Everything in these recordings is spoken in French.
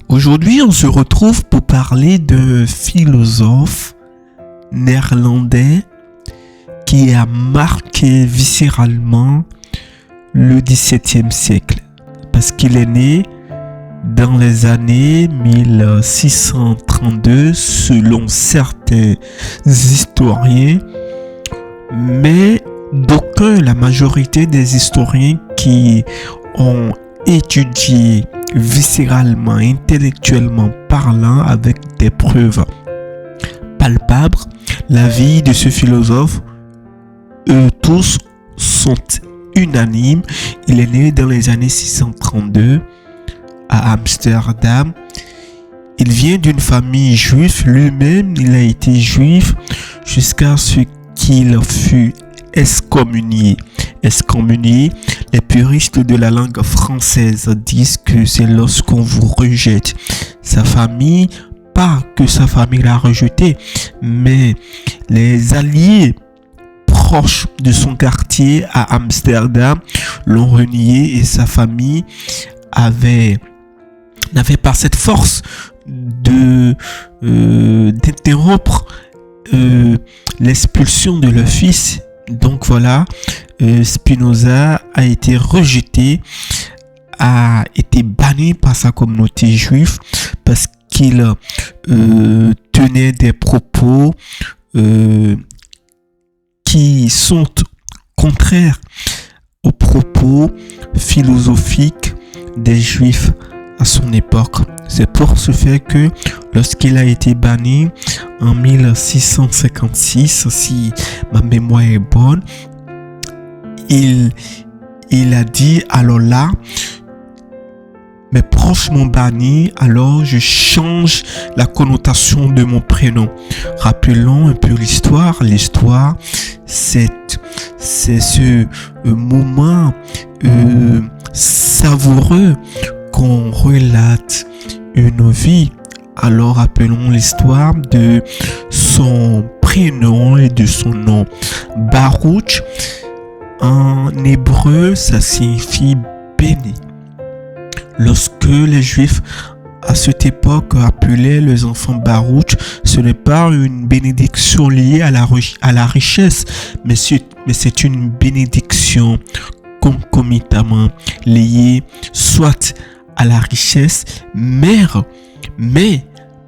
Aujourd'hui, on se retrouve pour parler d'un philosophe néerlandais qui a marqué viscéralement le XVIIe siècle. Parce qu'il est né dans les années 1632 selon certains historiens, mais d'aucuns, la majorité des historiens qui ont étudié viscéralement, intellectuellement parlant, avec des preuves palpables, la vie de ce philosophe, eux tous sont unanimes. Il est né dans les années 632 à Amsterdam. Il vient d'une famille juive. Lui-même, il a été juif jusqu'à ce qu'il fût excommunié. Les puristes de la langue française disent que c'est lorsqu'on vous rejette. Sa famille, pas que sa famille l'a rejeté, mais les alliés proches de son quartier à Amsterdam l'ont renié et sa famille n'avait pas cette force d'interrompre l'expulsion de leur fils. Donc voilà, Spinoza a été rejeté, a été banni par sa communauté juive parce qu'il tenait des propos qui sont contraires aux propos philosophiques des juifs à son époque. C'est pour ce fait que lorsqu'il a été banni en 1656, si ma mémoire est bonne, il a dit, alors là, mes proches m'ont banni, alors je change la connotation de mon prénom. Rappelons un peu l'histoire. L'histoire, c'est ce moment savoureux qu'on relate une vie. Alors appelons l'histoire de son prénom et de son nom. Baruch, en hébreu, ça signifie béni. Lorsque les Juifs à cette époque appelaient les enfants Baruch, ce n'est pas une bénédiction liée à la richesse, mais c'est une bénédiction concomitamment liée soit à la richesse, mais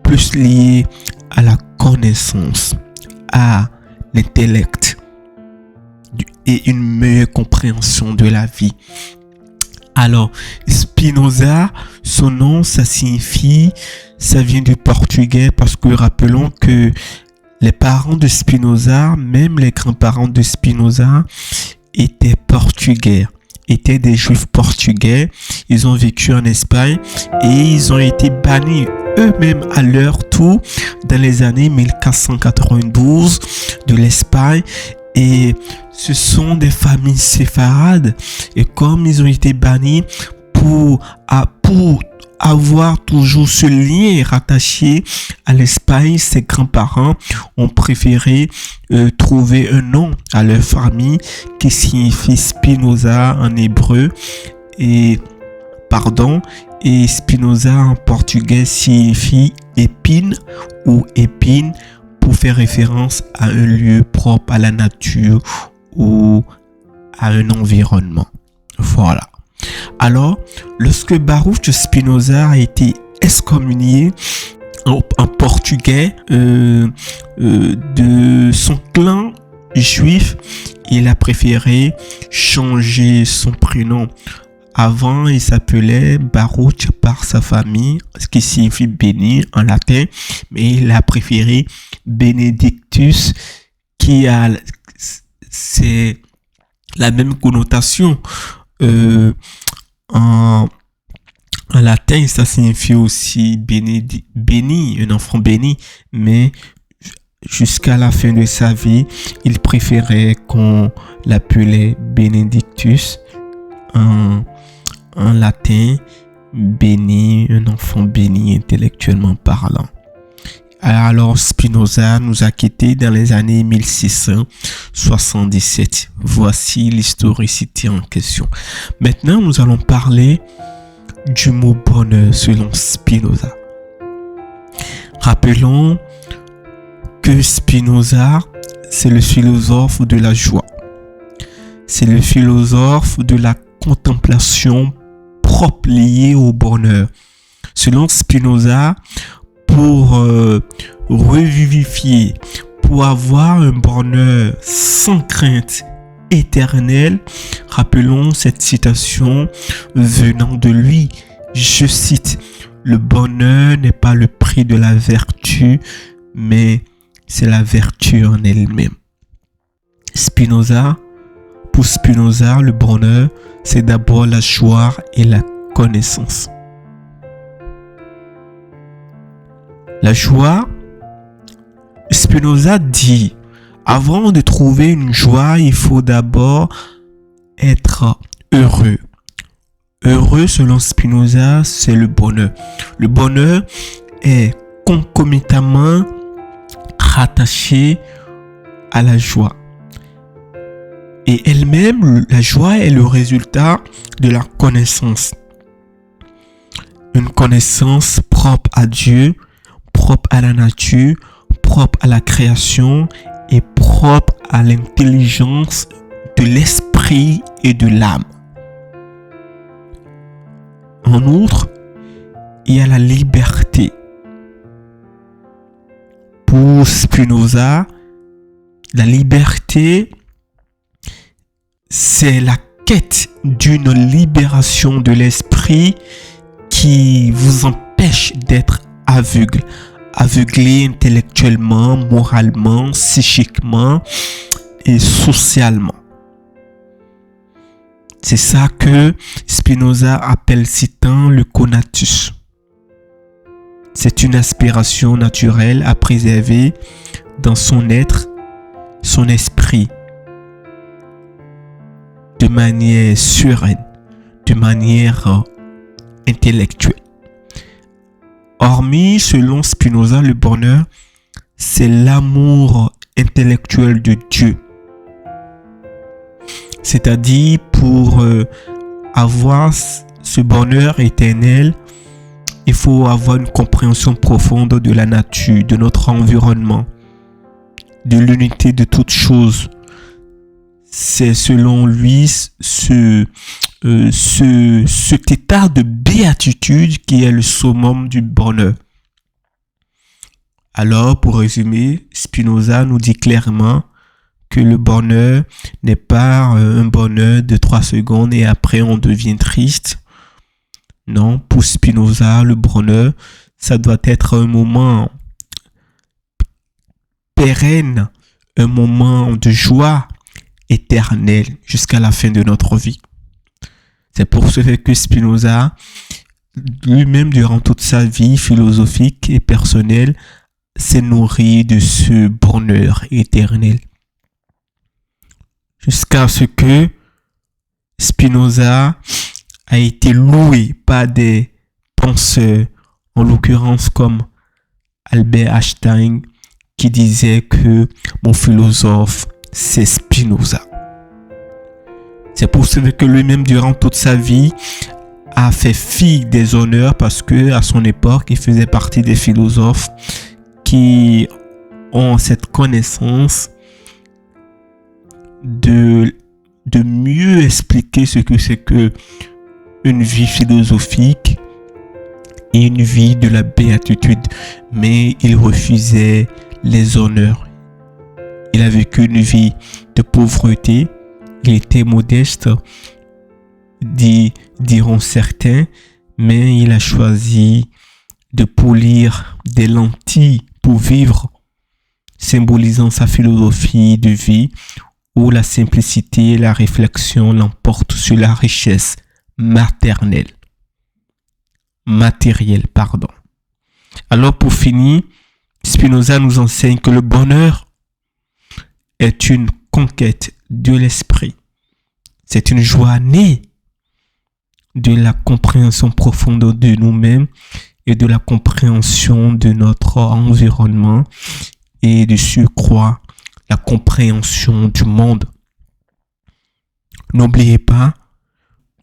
plus liée à la connaissance, à l'intellect et une meilleure compréhension de la vie. Alors, Spinoza, son nom, ça vient du portugais parce que rappelons que les parents de Spinoza, même les grands-parents de Spinoza, étaient portugais, étaient des juifs portugais. Ils ont vécu en Espagne et ils ont été bannis eux-mêmes à leur tour dans les années 1492 de l'Espagne. Et ce sont des familles séfarades. Et comme ils ont été bannis pour avoir toujours ce lien rattaché à l'Espagne, ses grands-parents ont préféré trouver un nom à leur famille qui signifie Spinoza en hébreu. Et Spinoza en portugais signifie épine ou épine, pour faire référence à un lieu propre à la nature ou à un environnement. Voilà. Alors, lorsque Baruch Spinoza a été excommunié en portugais de son clan juif, il a préféré changer son prénom. Avant, il s'appelait Baruch par sa famille, ce qui signifie béni en latin, mais il a préféré Benedictus, c'est la même connotation. En latin, ça signifie aussi béni, un enfant béni, mais jusqu'à la fin de sa vie, il préférait qu'on l'appelait Benedictus. En latin, béni, un enfant béni intellectuellement parlant. Alors Spinoza nous a quittés dans les années 1677. Voici l'historicité en question. Maintenant, nous allons parler du mot bonheur selon Spinoza. Rappelons que Spinoza, c'est le philosophe de la joie. C'est le philosophe de la contemplation propre liée au bonheur. Selon Spinoza, pour revivifier, pour avoir un bonheur sans crainte éternelle, rappelons cette citation venant de lui. Je cite, « Le bonheur n'est pas le prix de la vertu, mais c'est la vertu en elle-même. » Pour Spinoza, le bonheur, c'est d'abord la joie et la connaissance. La joie, Spinoza dit, avant de trouver une joie, il faut d'abord être heureux. Heureux, selon Spinoza, c'est le bonheur. Le bonheur est concomitamment rattaché à la joie. Et elle-même, la joie est le résultat de la connaissance. Une connaissance propre à Dieu, propre à la nature, propre à la création et propre à l'intelligence de l'esprit et de l'âme. En outre, il y a la liberté. Pour Spinoza, la liberté, c'est la quête d'une libération de l'esprit qui vous empêche d'être aveuglé intellectuellement, moralement, psychiquement et socialement. C'est ça que Spinoza appelle si tant le conatus. C'est une aspiration naturelle à préserver dans son être, son esprit, de manière sereine, de manière intellectuelle. Hormis, selon Spinoza, le bonheur, c'est l'amour intellectuel de Dieu. C'est-à-dire, pour avoir ce bonheur éternel, il faut avoir une compréhension profonde de la nature, de notre environnement, de l'unité de toutes choses. C'est selon lui cet état de béatitude qui est le summum du bonheur. Alors, pour résumer, Spinoza nous dit clairement que le bonheur n'est pas un bonheur de 3 secondes et après on devient triste. Non, pour Spinoza, le bonheur, ça doit être un moment pérenne, un moment de joie éternelle jusqu'à la fin de notre vie. C'est pour ce que Spinoza, lui-même durant toute sa vie philosophique et personnelle, s'est nourri de ce bonheur éternel. Jusqu'à ce que Spinoza a été loué par des penseurs, en l'occurrence comme Albert Einstein, qui disait que mon philosophe, c'est Spinoza. C'est pour cela que lui-même, durant toute sa vie, a fait fi des honneurs parce que à son époque, il faisait partie des philosophes qui ont cette connaissance de mieux expliquer ce que c'est que une vie philosophique et une vie de la béatitude. Mais il refusait les honneurs. Il a vécu une vie de pauvreté. Il était modeste, diront certains, mais il a choisi de polir des lentilles pour vivre, symbolisant sa philosophie de vie où la simplicité et la réflexion l'emportent sur la richesse matérielle. Alors pour finir, Spinoza nous enseigne que le bonheur est une conquête de l'esprit. C'est une joie née de la compréhension profonde de nous-mêmes et de la compréhension de notre environnement et de surcroît la compréhension du monde. N'oubliez pas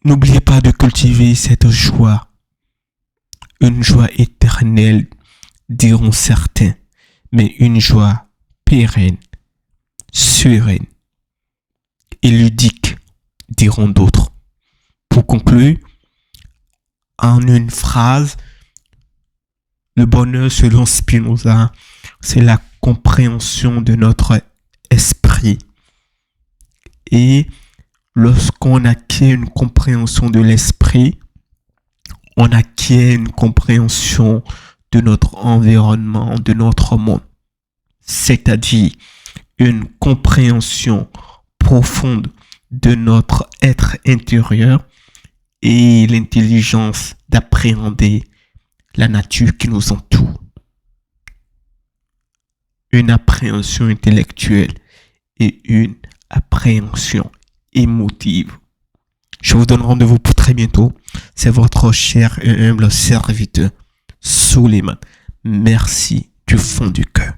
de cultiver cette joie Une joie éternelle, diront certains, mais une joie pérenne, sereine et ludique, diront d'autres. Pour conclure, en une phrase, le bonheur selon Spinoza, c'est la compréhension de notre esprit. Et lorsqu'on acquiert une compréhension de l'esprit, on acquiert une compréhension de notre environnement, de notre monde. C'est-à-dire une compréhension profonde de notre être intérieur et l'intelligence d'appréhender la nature qui nous entoure. Une appréhension intellectuelle et une appréhension émotive. Je vous donne rendez-vous pour très bientôt. C'est votre cher et humble serviteur, Suleiman. Merci du fond du cœur.